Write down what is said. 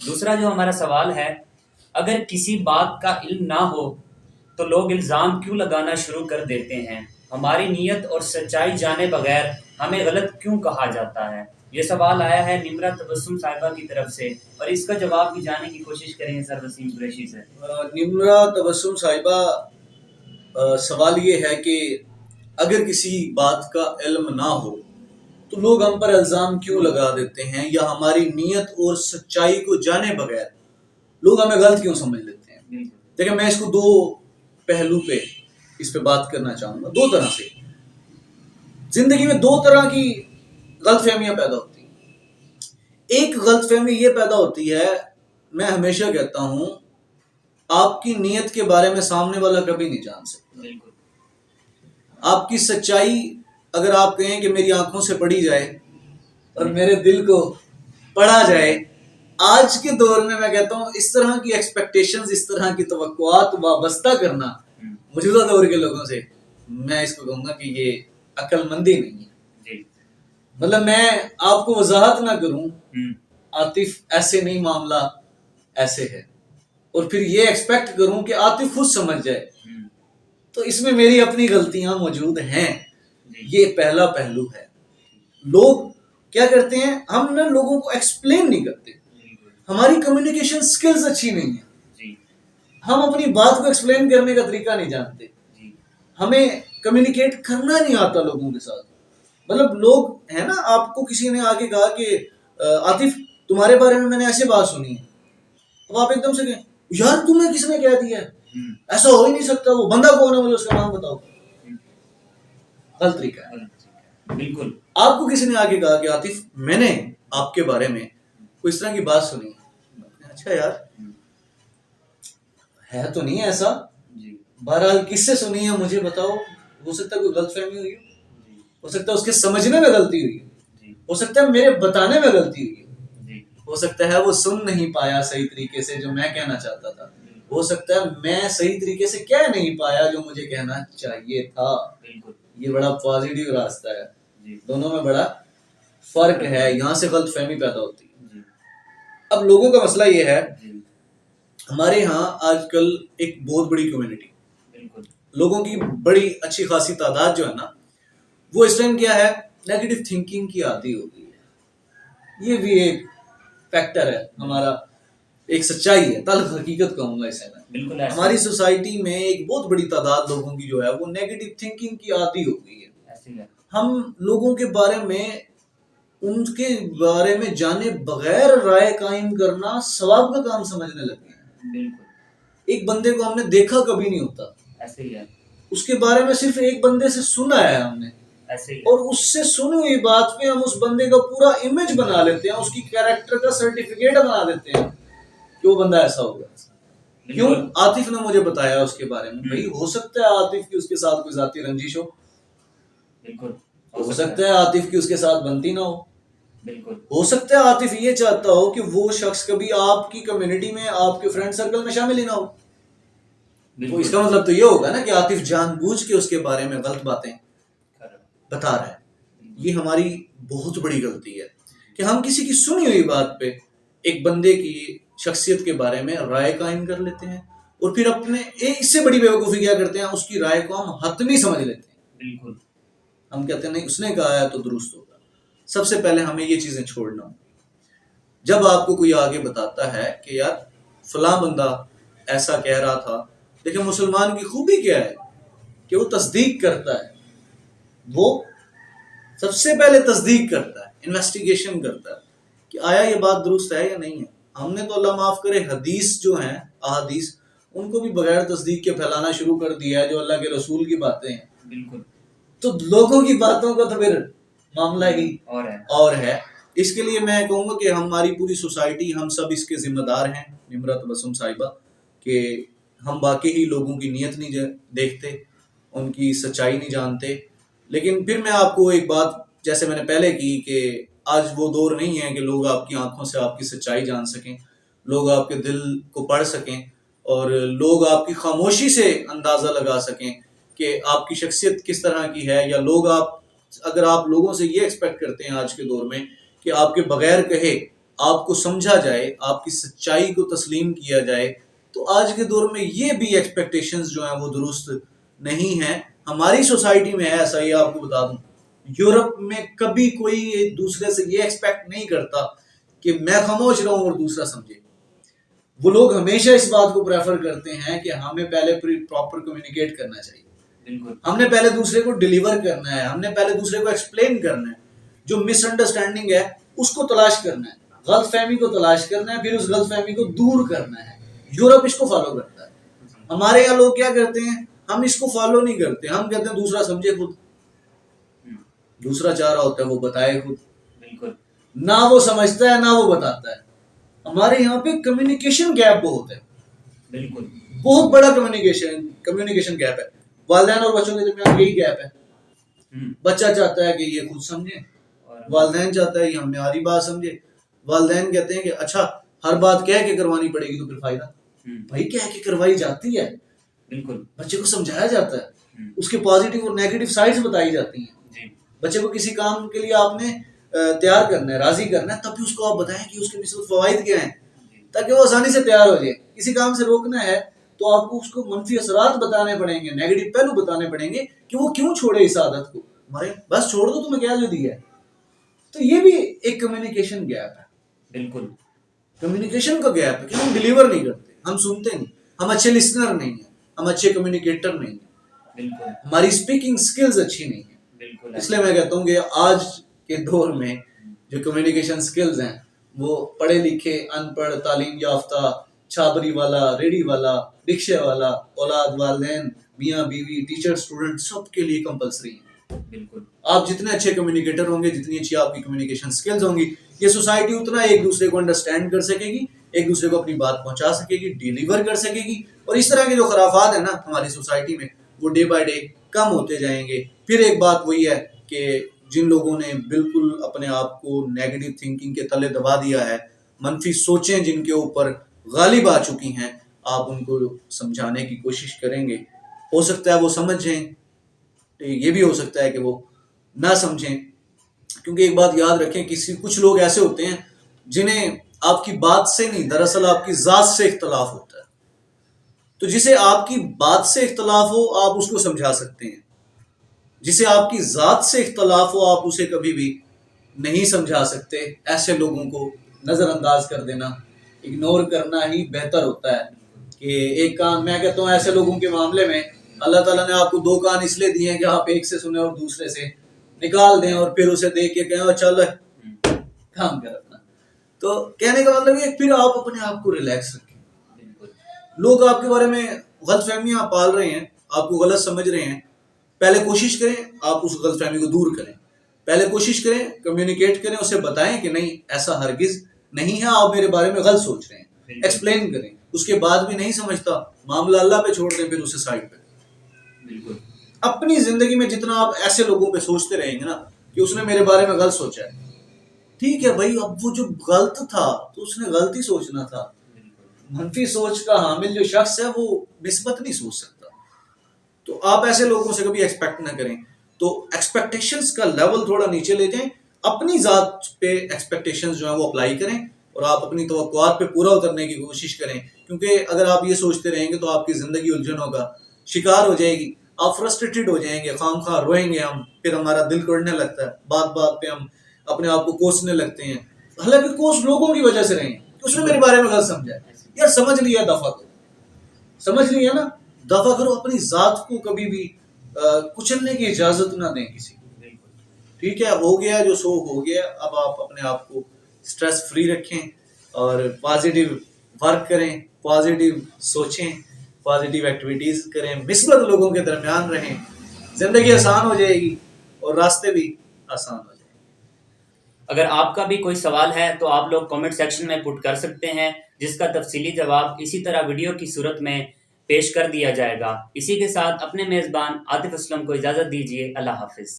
دوسرا جو ہمارا سوال ہے، اگر کسی بات کا علم نہ ہو تو لوگ الزام کیوں لگانا شروع کر دیتے ہیں؟ ہماری نیت اور سچائی جانے بغیر ہمیں غلط کیوں کہا جاتا ہے؟ یہ سوال آیا ہے نمرا تبسم صاحبہ کی طرف سے، اور اس کا جواب بھی جاننے کی کوشش کریں گے سر وسیم قریشی سے۔ نمرا تبسم صاحبہ، سوال یہ ہے کہ اگر کسی بات کا علم نہ ہو تو لوگ ہم پر الزام کیوں لگا دیتے ہیں، یا ہماری نیت اور سچائی کو جانے بغیر لوگ ہمیں غلط کیوں سمجھ لیتے ہیں؟ دیکھیں، میں اس کو دو پہلو پہ اس پہ بات کرنا چاہوں گا، دو طرح سے۔ زندگی میں دو طرح کی غلط فہمیاں پیدا ہوتی ہیں۔ ایک غلط فہمی یہ پیدا ہوتی ہے، میں ہمیشہ کہتا ہوں، آپ کی نیت کے بارے میں سامنے والا کبھی نہیں جان سکتا۔ آپ کی سچائی اگر آپ کہیں کہ میری آنکھوں سے پڑھی جائے اور میرے دل کو پڑھا جائے، آج کے دور میں کہتا ہوں اس طرح کی ایکسپیکٹیشنز، اس طرح کی توقعات وابستہ کرنا موجودہ دور کے لوگوں سے، میں اس کو کہوں گا کہ یہ عقل مندی نہیں ہے۔ مطلب میں آپ کو وضاحت نہ کروں عاطف ایسے نہیں، معاملہ ایسے ہے، اور پھر یہ ایکسپیکٹ کروں کہ عاطف خود سمجھ جائے، تو اس میں میری اپنی غلطیاں موجود ہیں۔ یہ پہلا پہلو ہے۔ لوگ کیا کرتے ہیں، ہم نہ لوگوں کو ایکسپلین نہیں کرتے، ہماری کمیونیکیشن سکلز اچھی نہیں ہیں، ہم اپنی بات کو ایکسپلین کرنے کا طریقہ نہیں جانتے، ہمیں کمیونیکیٹ کرنا نہیں آتا لوگوں کے ساتھ۔ مطلب لوگ ہے نا، آپ کو کسی نے آ کے کہا کہ عاطف تمہارے بارے میں نے ایسے بات سنی ہے، اب آپ ایک دم سے کہیں یار تمہیں کس نے کہہ دیا ہے، ایسا ہو ہی نہیں سکتا، وہ بندہ کون ہے، مجھے اس کا نام بتاؤ۔ غلط طریقہ ہے۔ بالکل۔ آپ کو کسی نے آ کے کہا کہ عاطف میں نے آپ کے بارے میں کوئی اس طرح کی بات سنی ہے، اچھا یار ہے تو نہیں ایسا، بہرحال کس سے سنی ہے مجھے بتاؤ، ہو سکتا ہے کوئی غلط فہمی ہوئی ہو سکتا ہے اس کے سمجھنے میں غلطی ہوئی ہو سکتا ہے میرے بتانے میں غلطی ہوئی ہو سکتا ہے وہ سن نہیں پایا صحیح طریقے سے جو میں کہنا چاہتا تھا، ہو سکتا ہے میں صحیح طریقے سے کہہ نہیں پایا جو مجھے کہنا چاہیے تھا۔ یہ بڑا پازیٹیو راستہ ہے، دونوں میں بڑا فرق ہے، یہاں سے غلط فہمی پیدا ہوتی ہے۔ اب لوگوں کا مسئلہ یہ ہے، ہمارے ہاں آج کل ایک بہت بڑی کمیونٹی، لوگوں کی بڑی اچھی خاصی تعداد جو ہے نا، وہ اس ٹائم کیا ہے، نیگیٹو تھنکنگ کی عادی ہو گئی ہے۔ یہ بھی ایک فیکٹر ہے، ہمارا ایک سچائی ہے، تلخ حقیقت کہوں گا اسے میں۔ ہماری سوسائٹی میں ایک بہت بڑی تعداد لوگوں کی جو ہے وہ نیگیٹو تھنکنگ کی عادی ہو گئی ہے۔ ہم لوگوں کے بارے میں، ان کے بارے میں جانے بغیر رائے قائم کرنا ثواب کا کام سمجھنے لگے ہیں۔ ایک بندے کو ہم نے دیکھا کبھی نہیں ہوتا، اس کے بارے میں صرف ایک بندے سے سنا ہے ہم نے، اور اس سے سنی ہوئی بات پہ ہم اس بندے کا پورا امیج بنا لیتے ہیں، اس کی کیریکٹر کا سرٹیفکیٹ بنا دیتے ہیں کہ وہ بندہ ایسا ہوگا۔ کیوں؟ عاطف نے مجھے بتایا اس کے بارے میں، بھائی ہو سکتا ہے عاطف کی اس کے ساتھ کوئی ذاتی رنجش ہو، ہو سکتا ہے عاطف کی اس کے ساتھ بنتی نہ ہو، ہو سکتا ہے عاطف یہ چاہتا ہو کہ وہ شخص کبھی آپ کی کمیونٹی میں، آپ کے فرینڈ سرکل میں شامل ہی نہ ہو۔ تو اس کا مطلب تو یہ ہوگا نا کہ عاطف جان بوجھ کے اس کے بارے میں غلط باتیں بتا رہا ہے۔ یہ ہماری بہت بڑی غلطی ہے کہ ہم کسی کی سنی ہوئی بات پہ ایک بندے کی شخصیت کے بارے میں رائے قائم کر لیتے ہیں، اور پھر اپنے اس سے بڑی بیوقوفی کیا کرتے ہیں، اس کی رائے کو ہم حتمی سمجھ لیتے ہیں۔ ہم کہتے ہیں نہیں اس نے کہا ہے تو درست ہوگا۔ سب سے پہلے ہمیں یہ چیزیں چھوڑنا ہوں۔ جب آپ کو کوئی آگے بتاتا ہے کہ یار فلاں بندہ ایسا کہہ رہا تھا، لیکن مسلمان کی خوبی کیا ہے کہ وہ تصدیق کرتا ہے، وہ سب سے پہلے تصدیق کرتا ہے، انویسٹیگیشن کرتا ہے کہ آیا یہ بات درست ہے یا نہیں ہے۔ ہم نے تو اللہ معاف کرے حدیث جو ہیں، احادیث، ان کو بھی بغیر تصدیق کے پھیلانا شروع کر دیا ہے جو اللہ کے رسول کی باتیں ہیں۔ تو لوگوں کی باتوں کا تو پھر معاملہ ہی اور ہے۔ اس کے لیے میں کہوں گا کہ ہماری پوری سوسائٹی، ہم سب اس کے ذمہ دار ہیں، نمرا تبسم صاحبہ، کہ ہم واقعی ہی لوگوں کی نیت نہیں دیکھتے، ان کی سچائی نہیں جانتے۔ لیکن پھر میں آپ کو ایک بات، جیسے میں نے پہلے کی، کہ آج وہ دور نہیں ہے کہ لوگ آپ کی آنکھوں سے آپ کی سچائی جان سکیں، لوگ آپ کے دل کو پڑھ سکیں، اور لوگ آپ کی خاموشی سے اندازہ لگا سکیں کہ آپ کی شخصیت کس طرح کی ہے، یا لوگ اگر آپ لوگوں سے یہ ایکسپیکٹ کرتے ہیں آج کے دور میں کہ آپ کے بغیر کہے آپ کو سمجھا جائے، آپ کی سچائی کو تسلیم کیا جائے، تو آج کے دور میں یہ بھی ایکسپیکٹیشنز جو ہیں وہ درست نہیں ہیں. ہماری سوسائٹی میں ہے ایسا، یہ آپ کو بتا دوں. یورپ میں کبھی کوئی ایک دوسرے سے یہ ایکسپیکٹ نہیں کرتا کہ میں خاموش رہوں اور دوسرا سمجھے. وہ لوگ ہمیشہ اس بات کو پریفر کرتے ہیں کہ ہمیں پہلے پراپر کمیونیکیٹ کرنا چاہیے. ہم نے پہلے دوسرے کو ڈیلیور کرنا ہے، ہم نے پہلے دوسرے کو ایکسپلین کرنا ہے. جو مس انڈرسٹینڈنگ ہے اس کو تلاش کرنا ہے، غلط فہمی کو تلاش کرنا ہے، پھر اس غلط فہمی کو دور کرنا ہے. یورپ اس کو فالو کرتا ہے. ہمارے یہاں لوگ کیا کرتے ہیں، ہم اس کو فالو نہیں کرتے. ہم کہتے ہیں دوسرا سمجھے خود، دوسرا چاہ رہا ہوتا ہے وہ بتائے خود. نہ وہ سمجھتا ہے نہ وہ بتاتا ہے. ہمارے یہاں پہ کمیونیکیشن گیپ بہت ہے، بالکل بہت بڑا کمیونیکیشن گیپ ہے. والدین اور بچوں کے درمیان یہی گیپ ہے. بچہ چاہتا ہے کہ یہ خود سمجھے، والدین چاہتا ہے کہ ہم ہماری بات سمجھے. والدین کہتے ہیں کہ اچھا ہر بات کہہ کے کروانی پڑے گی تو پھر فائدہ. بھائی کہہ کے کروائی جاتی ہے، بالکل بچے کو سمجھایا جاتا ہے، اس کے پازیٹیو اور نیگیٹو سائڈز بتائی جاتی ہیں. بچے کو کسی کام کے لیے آپ نے تیار کرنا ہے، راضی کرنا ہے، تب بھی اس کو آپ بتائیں کہ اس کے مثبت فوائد کیا ہیں تاکہ وہ آسانی سے تیار ہو جائے. کسی کام سے روکنا ہے تو آپ کو اس کو منفی اثرات بتانے پڑیں گے، نیگیٹو پہلو بتانے پڑیں گے کہ وہ کیوں چھوڑے اس عادت کو. ہمارے بس چھوڑ دو، تمہیں کیا جو دیا ہے. تو یہ بھی ایک کمیونیکیشن گیپ ہے. بالکل کمیونیکیشن کا گیپ ہے کہ ہم ڈیلیور نہیں کرتے، ہم سنتے نہیں، ہم اچھے لسنر نہیں ہیں، ہم اچھے کمیونیکیٹر نہیں ہیں. بالکل ہماری اسپیکنگ سکلز اچھی نہیں ہیں. بالکل اس لیے میں کہتا ہوں کہ آج کے دور میں جو کمیونیکیشن سکلز ہیں وہ پڑھے لکھے، ان پڑھ، تعلیم یافتہ، چھابری والا، ریڑھی والا، رکشے والا، اولاد، والدین، میاں بیوی، ٹیچر، اسٹوڈنٹ، سب کے لیے کمپلسری ہے. بالکل آپ جتنے اچھے کمیونیکیٹر ہوں گے، جتنی اچھی آپ کی کمیونیکیشن سکلز ہوں گی، یہ سوسائٹی اتنا ایک دوسرے کو انڈرسٹینڈ کر سکے گی، ایک دوسرے کو اپنی بات پہنچا سکے گی، ڈیلیور کر سکے گی. اور اس طرح کے جو خرافات ہیں نا ہماری سوسائٹی میں، وہ ڈے بائی ڈے کم ہوتے جائیں گے. پھر ایک بات وہی ہے کہ جن لوگوں نے بالکل اپنے آپ کو نیگیٹو تھنکنگ کے تلے دبا دیا ہے، منفی سوچیں جن کے اوپر غالب آ چکی ہیں، آپ ان کو سمجھانے کی کوشش کریں گے. ہو سکتا ہے وہ سمجھ جائیں، یہ بھی ہو سکتا ہے کہ وہ نہ سمجھیں. کیونکہ ایک بات یاد رکھیں، کچھ لوگ ایسے ہوتے ہیں جنہیں آپ کی بات سے نہیں، دراصل آپ کی ذات سے اختلاف ہوتا ہے. تو جسے آپ کی بات سے اختلاف ہو آپ اس کو سمجھا سکتے ہیں، جسے آپ کی ذات سے اختلاف ہو آپ اسے کبھی بھی نہیں سمجھا سکتے. ایسے لوگوں کو نظر انداز کر دینا، اگنور کرنا ہی بہتر ہوتا ہے. کہ ایک کان، میں کہتا ہوں ایسے لوگوں کے معاملے میں اللہ تعالیٰ نے آپ کو دو کان اس لیے دیے ہیں کہ آپ ایک سے سنیں اور دوسرے سے نکال دیں اور پھر اسے دیکھ کے کہیں چل کام کر اپنا. تو کہنے کا مطلب یہ پھر آپ اپنے آپ کو ریلیکس رکھیں. لوگ آپ کے بارے میں غلط فہمیاں پال رہے ہیں، آپ کو غلط سمجھ رہے ہیں. پہلے کوشش کریں آپ اس غلط فہمی کو دور کریں. پہلے کوشش کریں کمیونیکیٹ کریں، اسے بتائیں کہ نہیں ایسا ہرگز نہیں ہے، آپ میرے بارے میں غلط سوچ رہے ہیں. ایکسپلین کریں. اس کے بعد بھی نہیں سمجھتا، معاملہ اللہ پہ چھوڑ دیں، پھر اسے سائڈ پہ. بالکل اپنی زندگی میں جتنا آپ ایسے لوگوں پہ سوچتے رہیں گے نا کہ اس نے میرے بارے میں غلط سوچا ہے، ٹھیک ہے بھائی، اب وہ جو غلط تھا تو اس نے غلط ہی سوچنا تھا. منفی سوچ کا حامل جو شخص ہے وہ مثبت نہیں سوچ سکتا. تو آپ ایسے لوگوں سے کبھی ایکسپیکٹ نہ کریں. تو ایکسپیکٹیشنز کا لیول تھوڑا نیچے لے جائیں، اپنی ذات پہ ایکسپیکٹیشنز جو ہیں وہ اپلائی کریں اور آپ اپنی توقعات پہ پورا اترنے کی کوشش کریں. کیونکہ اگر آپ یہ سوچتے رہیں گے تو آپ کی زندگی الجھنوں کا شکار ہو جائے گی. آپ فرسٹریٹڈ ہو جائیں گے، خام خواہ روئیں گے ہم، پھر ہمارا دل توڑنے لگتا ہے، بات بات پہ ہم اپنے آپ کو کوسنے لگتے ہیں. حالانکہ کوس لوگوں کی وجہ سے رہیں کہ اس نے میرے بارے میں غلط سمجھا ہے. یار سمجھ لیا، دفعہ کرو، سمجھ لیا نا، دفعہ کرو. اپنی ذات کو کبھی بھی کچلنے کی اجازت نہ دیں کسی کو. ٹھیک ہے، ہو گیا جو سو ہو گیا. اب آپ اپنے آپ کو سٹریس فری رکھیں اور پازیٹیو ورک کریں، پازیٹیو سوچیں، پازیٹیو ایکٹیویٹیز کریں، مثبت لوگوں کے درمیان رہیں. زندگی آسان ہو جائے گی اور راستے بھی آسان ہو جائیں گے. اگر آپ کا بھی کوئی سوال ہے تو آپ لوگ کامنٹ سیکشن میں پٹ کر سکتے ہیں، جس کا تفصیلی جواب اسی طرح ویڈیو کی صورت میں پیش کر دیا جائے گا. اسی کے ساتھ اپنے میزبان عاطف اسلم کو اجازت دیجیے. اللہ حافظ.